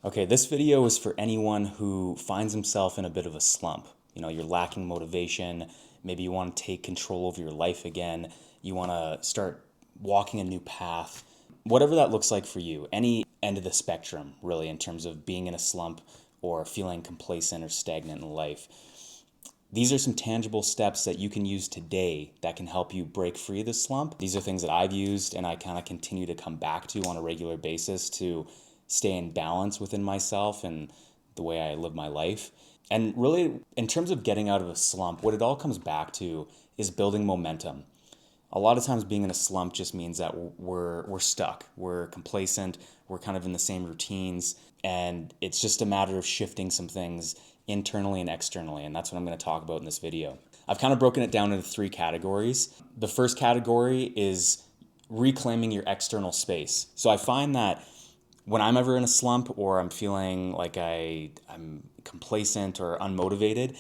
Okay, this video is for anyone who finds himself in a bit of a slump. You know, you're lacking motivation, maybe you want to take control of your life again, you want to start walking a new path. Whatever that looks like for you, any end of the spectrum, really, in terms of being in a slump or feeling complacent or stagnant in life. These are some tangible steps that you can use today that can help you break free of the slump. These are things that I've used and I kind of continue to come back to on a regular basis to stay in balance within myself and the way I live my life. And really, in terms of getting out of a slump, what it all comes back to is building momentum. A lot of times being in a slump just means that we're stuck, we're complacent, we're kind of in the same routines, and it's just a matter of shifting some things internally and externally, and that's what I'm going to talk about in this video. I've kind of broken it down into three categories. The first category is reclaiming your external space. So I find that when I'm ever in a slump or I'm feeling like I'm complacent or unmotivated,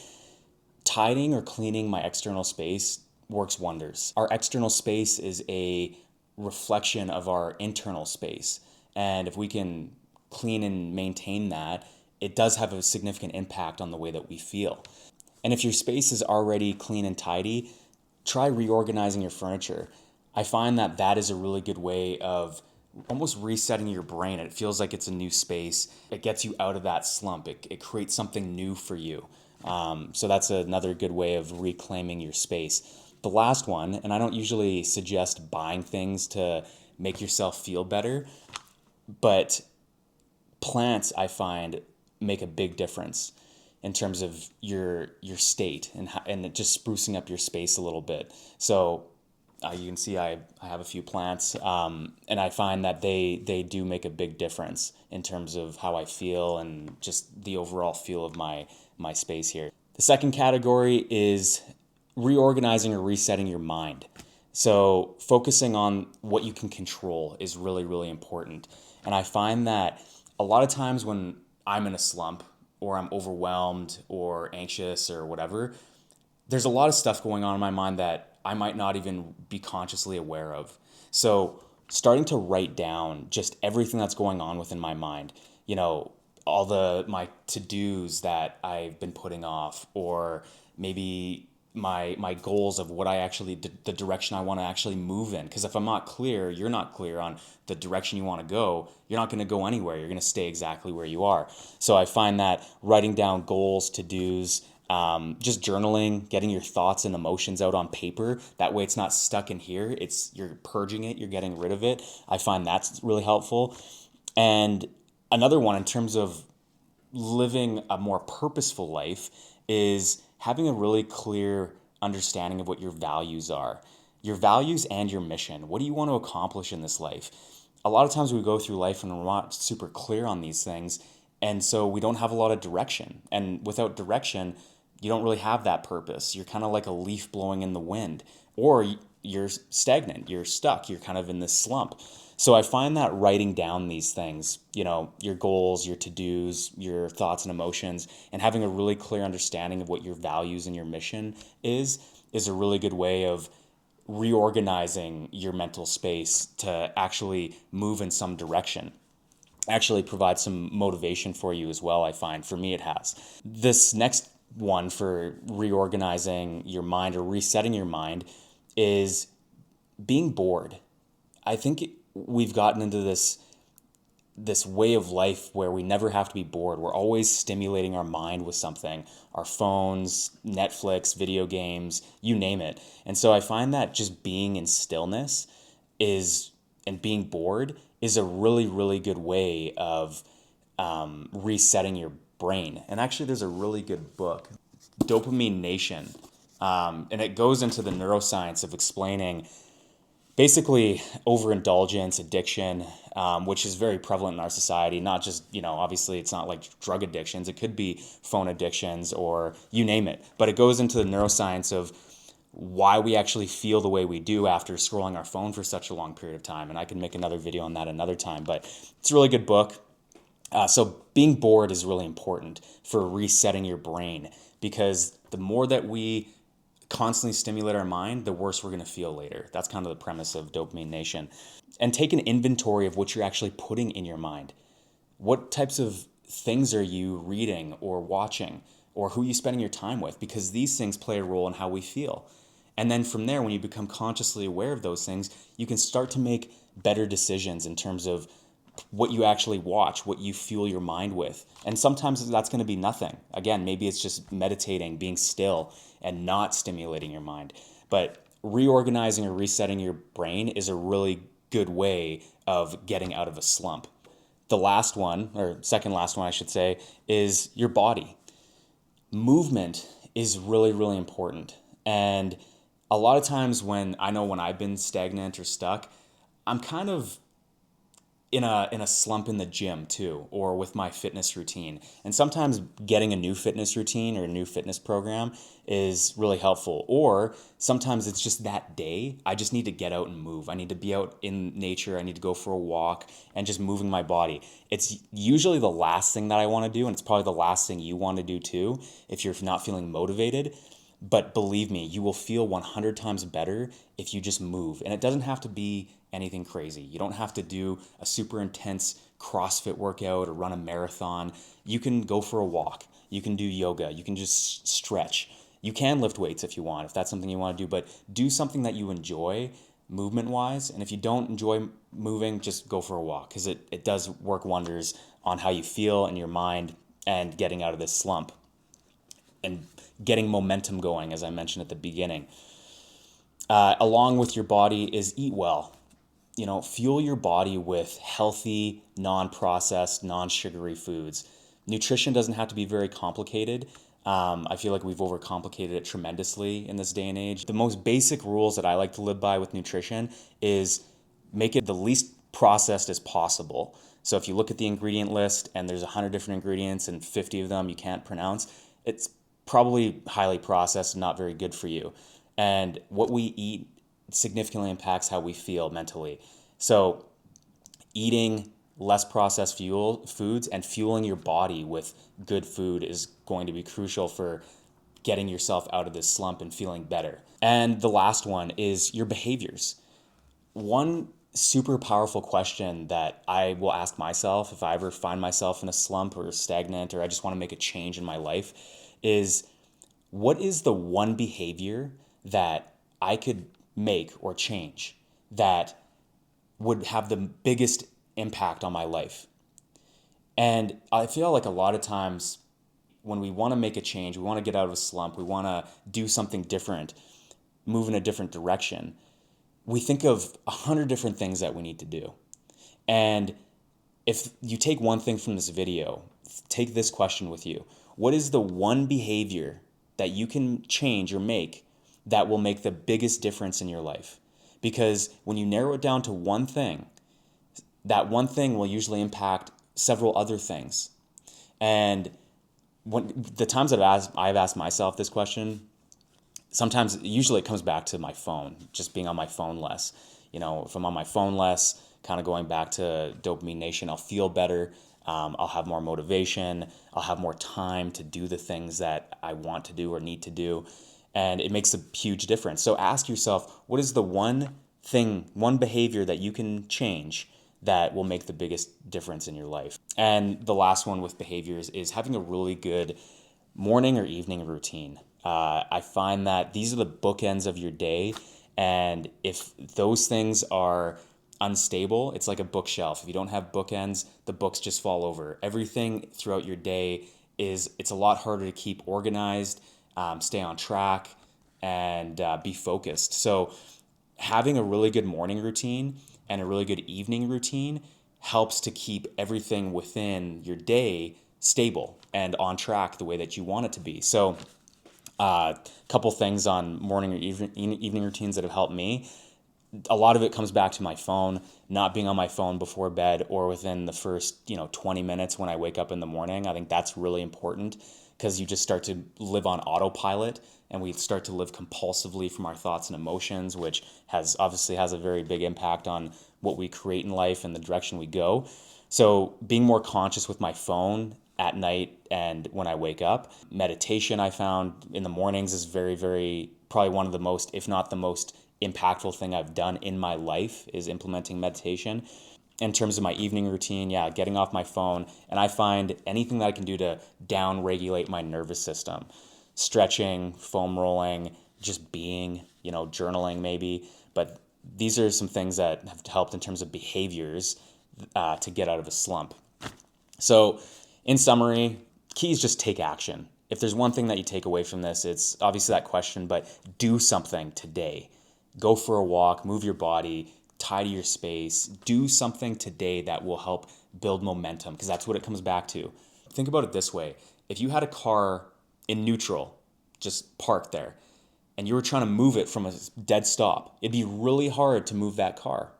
tidying or cleaning my external space works wonders. Our external space is a reflection of our internal space. And if we can clean and maintain that, it does have a significant impact on the way that we feel. And if your space is already clean and tidy, try reorganizing your furniture. I find that that is a really good way of almost resetting your brain. It feels like it's a new space. It gets you out of that slump. It creates something new for you. So that's another good way of reclaiming your space. The last one, and I don't usually suggest buying things to make yourself feel better, but plants, I find, make a big difference in terms of your state and just sprucing up your space a little bit. So you can see I have a few plants, and I find that they do make a big difference in terms of how I feel and just the overall feel of my space here. The second category is reorganizing or resetting your mind. So focusing on what you can control is really, really important. And I find that a lot of times when I'm in a slump or I'm overwhelmed or anxious or whatever, there's a lot of stuff going on in my mind that I might not even be consciously aware of. So starting to write down just everything that's going on within my mind, all my to-dos that I've been putting off, or maybe my goals of what the direction I want to actually move in. Because if I'm not clear, you're not clear on the direction you want to go, you're not going to go anywhere. You're going to stay exactly where you are. So I find that writing down goals, to-dos, just journaling, getting your thoughts and emotions out on paper. That way it's not stuck in here. You're purging it, you're getting rid of it. I find that's really helpful. And another one in terms of living a more purposeful life is having a really clear understanding of what your values are. Your values and your mission. What do you want to accomplish in this life? A lot of times we go through life and we're not super clear on these things, and so we don't have a lot of direction. And without direction, you don't really have that purpose. You're kind of like a leaf blowing in the wind, or you're stagnant, you're stuck, you're kind of in this slump. So I find that writing down these things, your goals, your to-dos, your thoughts and emotions, and having a really clear understanding of what your values and your mission is a really good way of reorganizing your mental space to actually move in some direction. Actually provide some motivation for you as well, I find. For me, it has. This next one for reorganizing your mind or resetting your mind is being bored. I think we've gotten into this way of life where we never have to be bored. We're always stimulating our mind with something, our phones, Netflix, video games, you name it. And so I find that just being in stillness and being bored is a really, really good way of resetting your brain. And actually, there's a really good book, Dopamine Nation, and it goes into the neuroscience of explaining basically overindulgence, addiction, which is very prevalent in our society. Not just, obviously it's not like drug addictions. It could be phone addictions or you name it. But it goes into the neuroscience of why we actually feel the way we do after scrolling our phone for such a long period of time. And I can make another video on that another time. But it's a really good book. So being bored is really important for resetting your brain, because the more that we constantly stimulate our mind, the worse we're going to feel later. That's kind of the premise of Dopamine Nation. And take an inventory of what you're actually putting in your mind. What types of things are you reading or watching, or who are you spending your time with? Because these things play a role in how we feel. And then from there, when you become consciously aware of those things, you can start to make better decisions in terms of what you actually watch, what you fuel your mind with. And sometimes that's going to be nothing. Again, maybe it's just meditating, being still, and not stimulating your mind. But reorganizing or resetting your brain is a really good way of getting out of a slump. The last one, or second last one, I should say, is your body. Movement is really, really important. And a lot of times when I've been stagnant or stuck, I'm kind of in a slump in the gym too, or with my fitness routine. And sometimes getting a new fitness routine or a new fitness program is really helpful. Or sometimes it's just that day, I just need to get out and move. I need to be out in nature. I need to go for a walk and just moving my body. It's usually the last thing that I want to do, and it's probably the last thing you want to do too if you're not feeling motivated. But believe me, you will feel 100 times better if you just move. And it doesn't have to be anything crazy. You don't have to do a super intense CrossFit workout or run a marathon. You can go for a walk. You can do yoga. You can just stretch. You can lift weights if you want, if that's something you want to do, but do something that you enjoy movement wise. And if you don't enjoy moving, just go for a walk, because it does work wonders on how you feel in your mind and getting out of this slump and getting momentum going, as I mentioned at the beginning. Along with your body is eat well. Fuel your body with healthy, non-processed, non-sugary foods. Nutrition doesn't have to be very complicated. I feel like we've overcomplicated it tremendously in this day and age. The most basic rules that I like to live by with nutrition is make it the least processed as possible. So if you look at the ingredient list and there's 100 different ingredients and 50 of them you can't pronounce, it's probably highly processed and not very good for you. And what we eat significantly impacts how we feel mentally. So eating less processed foods and fueling your body with good food is going to be crucial for getting yourself out of this slump and feeling better. And the last one is your behaviors. One super powerful question that I will ask myself if I ever find myself in a slump or stagnant, or I just want to make a change in my life, is what is the one behavior that I could make or change that would have the biggest impact on my life? And I feel like a lot of times when we want to make a change, we want to get out of a slump, we want to do something different, move in a different direction, we think of 100 different things that we need to do. And if you take one thing from this video, take this question with you. What is the one behavior that you can change or make that will make the biggest difference in your life? Because when you narrow it down to one thing, that one thing will usually impact several other things. And when the times I've asked myself this question, usually it comes back to my phone, just being on my phone less. If I'm on my phone less, kind of going back to Dopamine Nation, I'll feel better. I'll have more motivation. I'll have more time to do the things that I want to do or need to do. And it makes a huge difference. So ask yourself, what is the one behavior that you can change that will make the biggest difference in your life? And the last one with behaviors is having a really good morning or evening routine. I find that these are the bookends of your day. And if those things are unstable, it's like a bookshelf. If you don't have bookends, the books just fall over. Everything throughout your day it's a lot harder to keep organized, stay on track, and be focused. So having a really good morning routine and a really good evening routine helps to keep everything within your day stable and on track the way that you want it to be. So a couple things on morning or evening routines that have helped me. A lot of it comes back to my phone, not being on my phone before bed or within the first 20 minutes when I wake up in the morning. I think that's really important, because you just start to live on autopilot and we start to live compulsively from our thoughts and emotions, which obviously has a very big impact on what we create in life and the direction we go. So being more conscious with my phone at night and when I wake up. Meditation, I found in the mornings, is very, very, probably one of the most, if not the most impactful thing I've done in my life, is implementing meditation. In terms of my evening routine, yeah, getting off my phone, and I find anything that I can do to down regulate my nervous system. Stretching, foam rolling, just being, journaling maybe. But these are some things that have helped in terms of behaviors to get out of a slump. So, in summary, keys just take action. If there's one thing that you take away from this, it's obviously that question, but do something today. Go for a walk, move your body, tidy your space, do something today that will help build momentum, because that's what it comes back to. Think about it this way. If you had a car in neutral, just parked there, and you were trying to move it from a dead stop, it'd be really hard to move that car.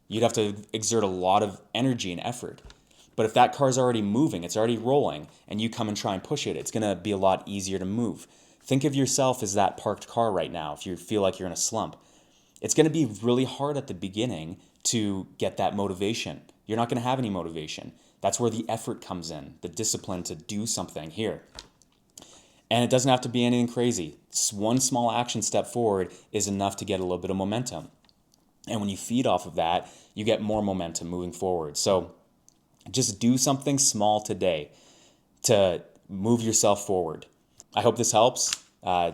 You'd have to exert a lot of energy and effort. But if that car's already moving, it's already rolling, and you come and try and push it, it's going to be a lot easier to move. Think of yourself as that parked car right now if you feel like you're in a slump. It's going to be really hard at the beginning to get that motivation. You're not going to have any motivation. That's where the effort comes in, the discipline to do something here. And it doesn't have to be anything crazy. One small action step forward is enough to get a little bit of momentum. And when you feed off of that, you get more momentum moving forward. So just do something small today to move yourself forward. I hope this helps.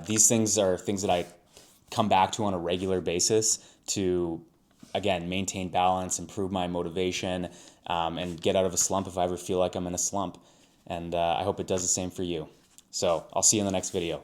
These things are things that I come back to on a regular basis to, again, maintain balance, improve my motivation, and get out of a slump if I ever feel like I'm in a slump. And I hope it does the same for you. So I'll see you in the next video.